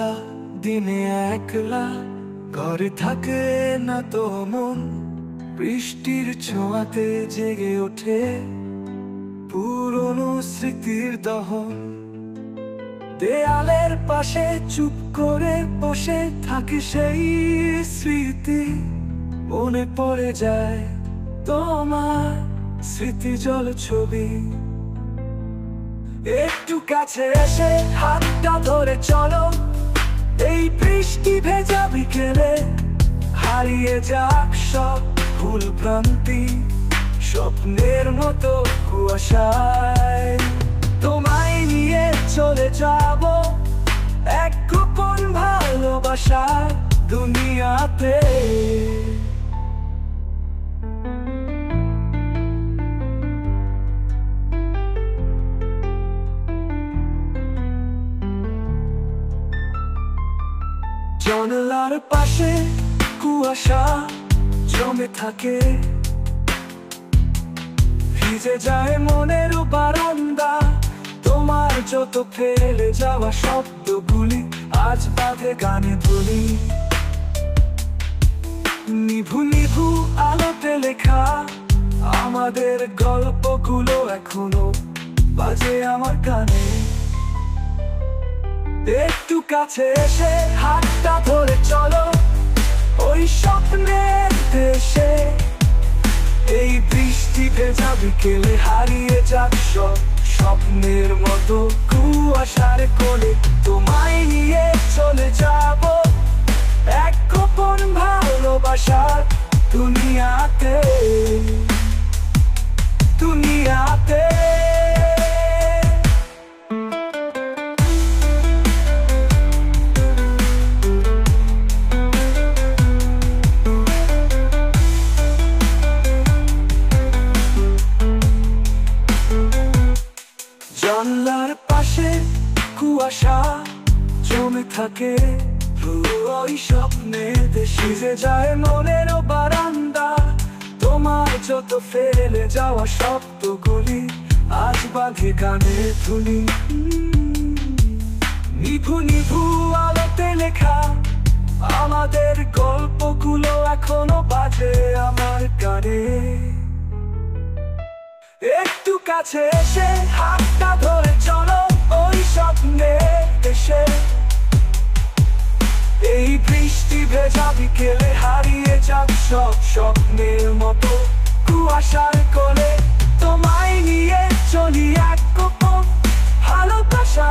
খোলা দিনে একলা ঘরে থাকে না তো মন, বৃষ্টির ছোঁয়াতে জেগে ওঠে পুরনো স্মৃতির দহন। দেয়ালের পাশে চুপ করে বসে থাকে সেই স্মৃতি, মনে পড়ে যায় তোমার স্মৃতি জল ছবি। একটু কাছে এসে হাতটা ধরে চলো, এই বৃষ্টি ভেজা বিকেলে হারিয়ে যাক সব ভুল ভ্রান্তি, স্বপ্নের মতো কুয়াশায় তোমায় নিয়ে চলে যাব এক গোপন ভালোবাসার দুনিয়াতে। জানালার পাশে কুয়াশা জমে থাকে, ভিজে যায় মনের বারান্দা, তোমার যত ফেলে যাওয়া শব্দগুলি আজ বাঁধে গানে ধুলি। নিভু নিভু আলোতে লেখা আমাদের গল্পগুলো এখনো বাজে আমার কানে। একটু কাছে এসে হাতটা ধরে চলো, ওই স্বপ্নের দেশে এই বৃষ্টি ভেজা বিকেলে হারিয়ে যাক সব স্বপ্নের মতো কুয়াশার কোলে। তোমায় নিয়ে চলে যাব এক গোপন ভালোবাসার দুনিয়াতে, দুনিয়াতে। জানলার পাশে কুয়াশা জমে থাকে, ওই স্বপ্নের দেশে ভিজে যায় মনের বারান্দা, তোমার যত ফেলে যাওয়া শব্দগুলি আজ বাঁধে গানে ধুলি। নিভু নিভু আলোতে লেখা আমাদের গল্পগুলো এখনো বাজে আমার কানে। একটু কাছে এসে হাতটা ধরে চলো, ওই স্বপ্নের দেশে এই বৃষ্টি ভেজা বিকেলে হারিয়ে যাক সব স্বপ্নের মতো কুয়াশার কোলে। তোমায় নিয়ে চলি এক গোপন ভালোবাসা।